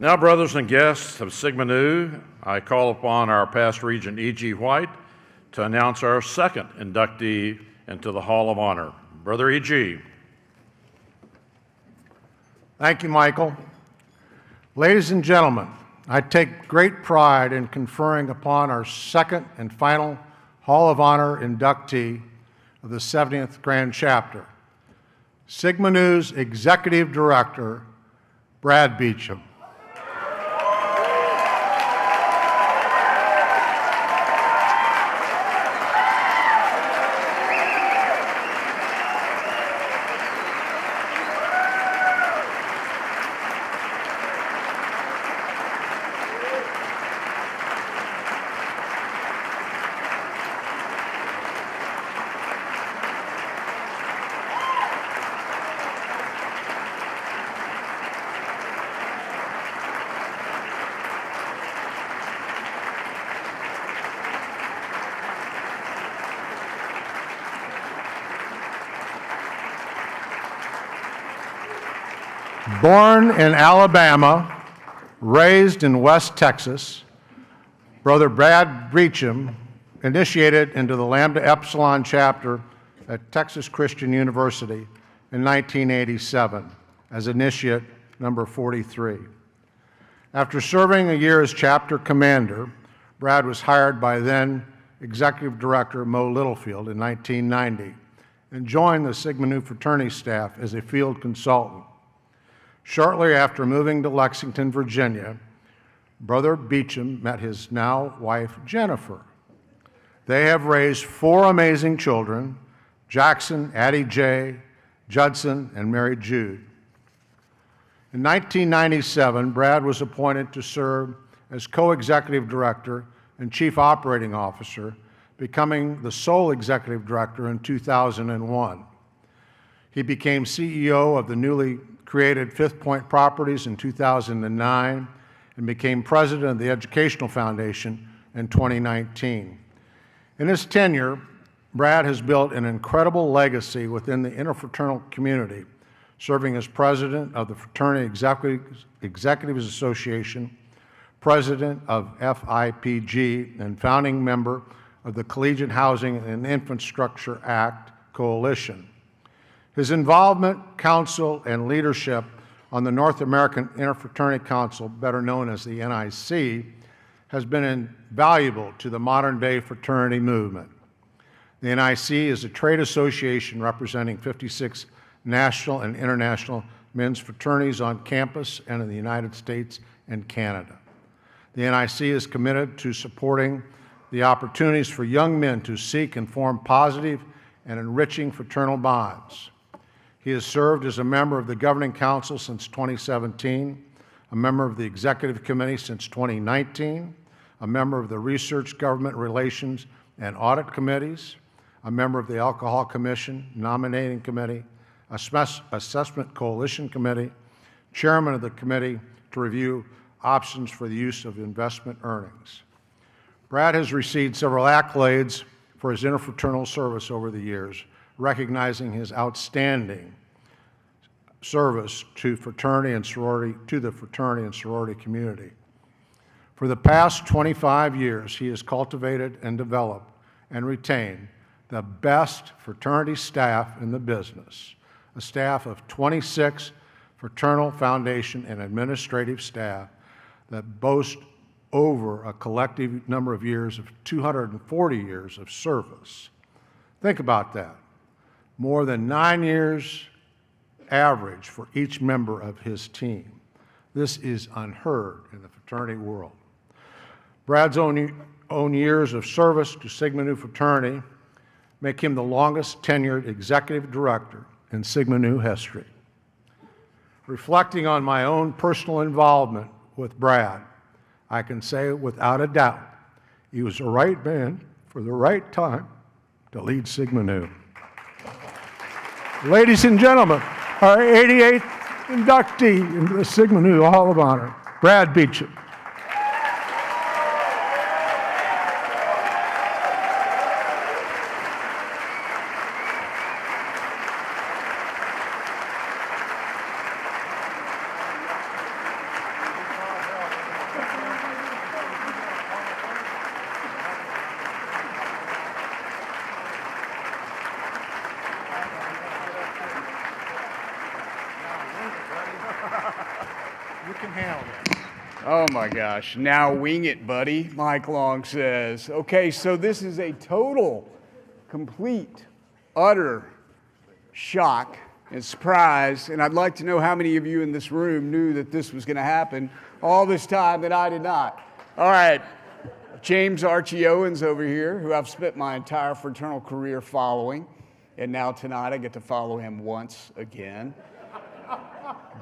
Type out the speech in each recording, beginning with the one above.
Now, brothers and guests of Sigma Nu, I call upon our past Regent E.G. White to announce our second inductee into the Hall of Honor. Brother E.G. Thank you, Michael. Ladies and gentlemen, I take great pride in conferring upon our second and final Hall of Honor inductee of the 70th Grand Chapter, Sigma Nu's Executive Director, Brad Beacham. Born in Alabama, raised in West Texas, Brother Brad Beacham initiated into the Lambda Epsilon chapter at Texas Christian University in 1987 as initiate number 43. After serving a year as chapter commander, Brad was hired by then Executive Director Mo Littlefield in 1990 and joined the Sigma Nu fraternity staff as a field consultant. Shortly after moving to Lexington, Virginia, Brother Beacham met his now wife, Jennifer. They have raised 4 amazing children, Jackson, Addie J., Judson, and Mary Jude. In 1997, Brad was appointed to serve as co-executive director and chief operating officer, becoming the sole executive director in 2001. He became CEO of the newly created Fifth Point Properties in 2009 and became president of the Educational Foundation in 2019. In his tenure, Brad has built an incredible legacy within the interfraternal community, serving as president of the Fraternity Executives Association, president of FIPG, and founding member of the Collegiate Housing and Infrastructure Act Coalition. His involvement, counsel, and leadership on the North American Interfraternity Council, better known as the NIC, has been invaluable to the modern-day fraternity movement. The NIC is a trade association representing 56 national and international men's fraternities on campus and in the United States and Canada. The NIC is committed to supporting the opportunities for young men to seek and form positive and enriching fraternal bonds. He has served as a member of the Governing Council since 2017, a member of the Executive Committee since 2019, a member of the Research, Government Relations, and Audit Committees, a member of the Alcohol Commission, Nominating Committee, Assessment Coalition Committee, chairman of the Committee to review options for the use of investment earnings. Brad has received several accolades for his interfraternal service over the years, recognizing his outstanding service to fraternity and sorority, to the fraternity and sorority community. For the past 25 years, he has cultivated and developed and retained the best fraternity staff in the business, a staff of 26 fraternal foundation and administrative staff that boast over a collective number of years of 240 years of service. Think about that. More than 9 years average for each member of his team. This is unheard in the fraternity world. Brad's own years of service to Sigma Nu fraternity make him the longest tenured executive director in Sigma Nu history. Reflecting on my own personal involvement with Brad, I can say without a doubt, he was the right man for the right time to lead Sigma Nu. Ladies and gentlemen, our 88th inductee into the Sigma Nu Hall of Honor, Brad Beacham. can handle this. Oh my gosh, now wing it, buddy, Mike Long says. Okay, so this is a total, complete, utter shock and surprise, and I'd like to know how many of you in this room knew that this was going to happen all this time that I did not. All right, James Archie Owens over here, who I've spent my entire fraternal career following, and now tonight I get to follow him once again.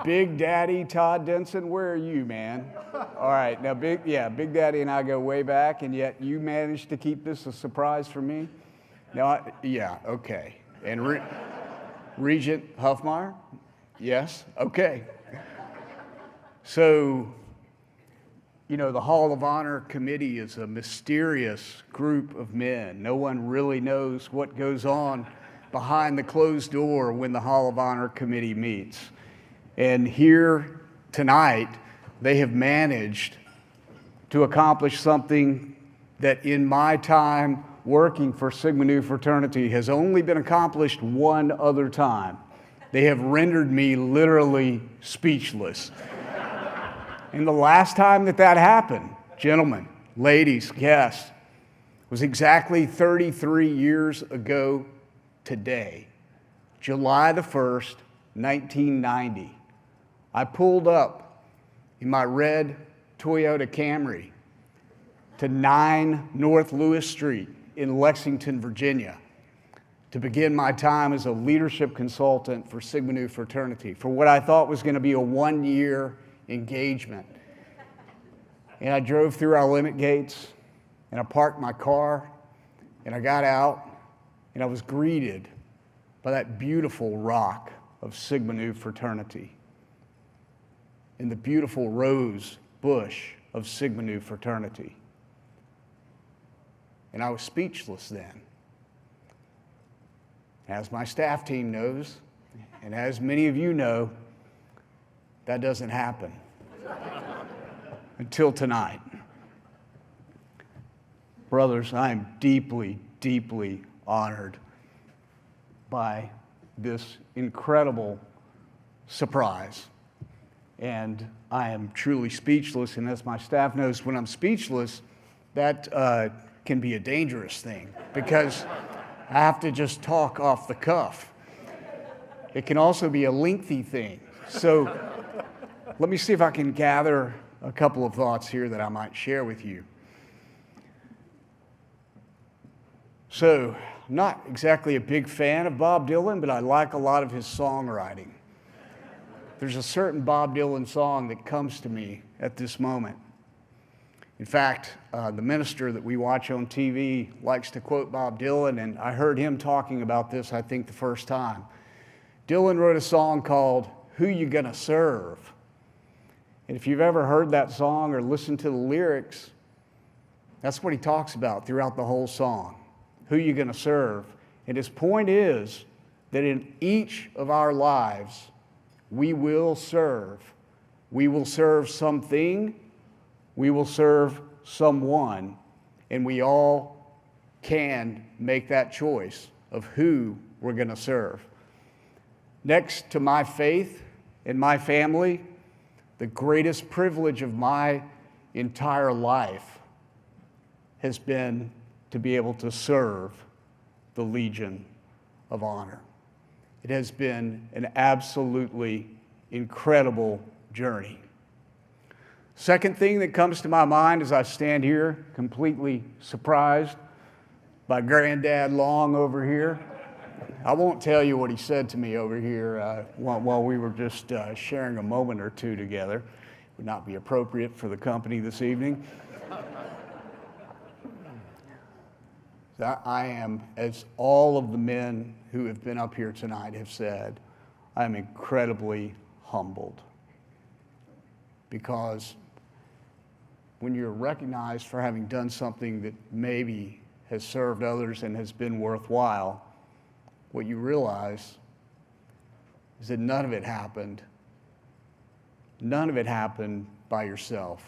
Big Daddy Todd Denson, where are you, man? All right, now Big Daddy and I go way back, and yet you managed to keep this a surprise for me? No, okay. And Regent Huffmeyer? Yes, okay. So, you know, the Hall of Honor Committee is a mysterious group of men. No one really knows what goes on behind the closed door when the Hall of Honor Committee meets. And here tonight, they have managed to accomplish something that in my time working for Sigma Nu fraternity has only been accomplished one other time. They have rendered me literally speechless. And the last time that happened, gentlemen, ladies, guests, was exactly 33 years ago today, July the 1st, 1990. I pulled up in my red Toyota Camry to 9 North Lewis Street in Lexington, Virginia, to begin my time as a leadership consultant for Sigma Nu fraternity for what I thought was going to be a one-year engagement. And I drove through our limit gates, and I parked my car, and I got out, and I was greeted by that beautiful rock of Sigma Nu fraternity and the beautiful rose bush of Sigma Nu fraternity. And I was speechless then. As my staff team knows, and as many of you know, that doesn't happen until tonight. Brothers, I am deeply, deeply honored by this incredible surprise. And I am truly speechless, and as my staff knows, when I'm speechless, that can be a dangerous thing because I have to just talk off the cuff. It can also be a lengthy thing. So let me see if I can gather a couple of thoughts here that I might share with you. So, I'm not exactly a big fan of Bob Dylan, but I like a lot of his songwriting. There's a certain Bob Dylan song that comes to me at this moment. In fact, the minister that we watch on TV likes to quote Bob Dylan, and I heard him talking about this, I think, the first time. Dylan wrote a song called "Who You Gonna Serve?" And if you've ever heard that song or listened to the lyrics, that's what he talks about throughout the whole song. Who you gonna serve? And his point is that in each of our lives, we will serve. We will serve something, we will serve someone, and we all can make that choice of who we're gonna serve. Next to my faith and my family, the greatest privilege of my entire life has been to be able to serve the Legion of Honor. It has been an absolutely incredible journey. Second thing that comes to my mind as I stand here, completely surprised by Granddad Long over here. I won't tell you what he said to me over here while we were just sharing a moment or two together. It would not be appropriate for the company this evening. I am, as all of the men who have been up here tonight have said, I am incredibly humbled. Because when you're recognized for having done something that maybe has served others and has been worthwhile, what you realize is that none of it happened by yourself.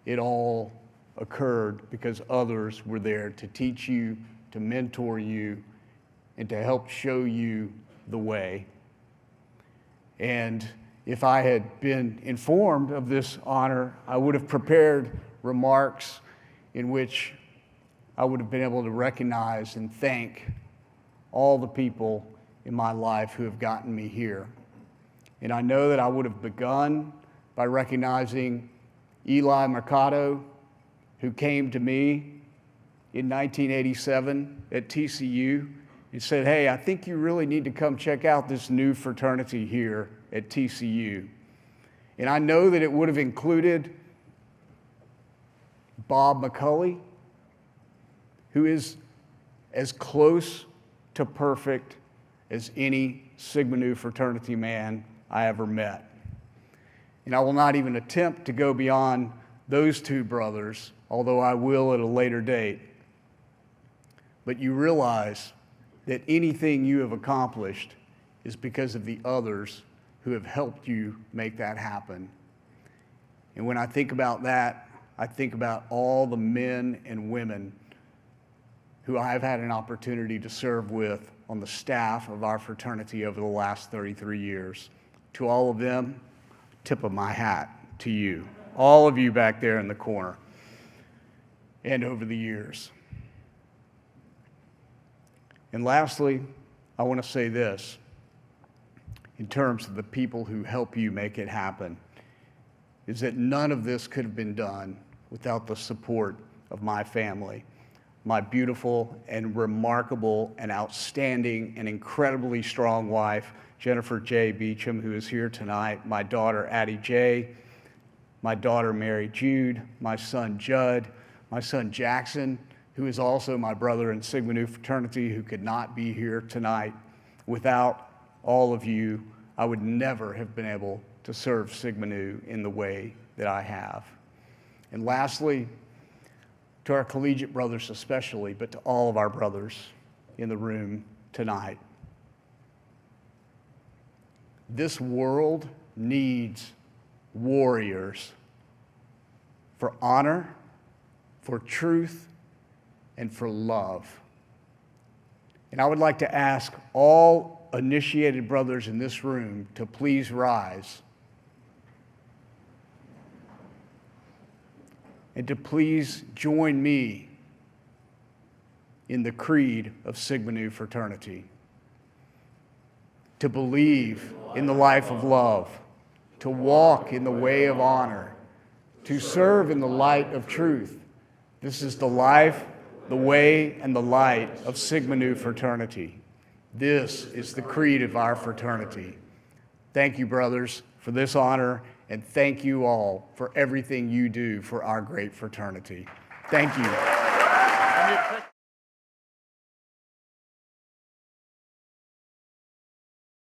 It all occurred because others were there to teach you, to mentor you, and to help show you the way. And If I had been informed of this honor, I would have prepared remarks in which I would have been able to recognize and thank all the people in my life who have gotten me here. And I know that I would have begun by recognizing Eli Mercado, who came to me in 1987 at TCU and said, "Hey, I think you really need to come check out this new fraternity here at TCU." And I know that it would have included Bob McCulley, who is as close to perfect as any Sigma Nu fraternity man I ever met. And I will not even attempt to go beyond those two brothers, although I will at a later date. But you realize that anything you have accomplished is because of the others who have helped you make that happen. And when I think about that, I think about all the men and women who I've had an opportunity to serve with on the staff of our fraternity over the last 33 years. To all of them, tip of my hat to you, all of you back there in the corner, and over the years. And lastly, I want to say this in terms of the people who help you make it happen, is that none of this could have been done without the support of my family, my beautiful and remarkable and outstanding and incredibly strong wife, Jennifer J. Beacham, who is here tonight, my daughter, Addie J., my daughter, Mary Jude, my son, Judd, my son, Jackson, who is also my brother in Sigma Nu fraternity, who could not be here tonight. Without all of you, I would never have been able to serve Sigma Nu in the way that I have. And lastly, to our collegiate brothers especially, but to all of our brothers in the room tonight. This world needs warriors for honor, for truth, and for love. And I would like to ask all initiated brothers in this room to please rise and to please join me in the creed of Sigma Nu fraternity. To believe in the life of love, to walk in the way of honor, to serve in the light of truth. This is the life, the way, and the light of Sigma Nu fraternity. This is the creed of our fraternity. Thank you, brothers, for this honor, and thank you all for everything you do for our great fraternity. Thank you.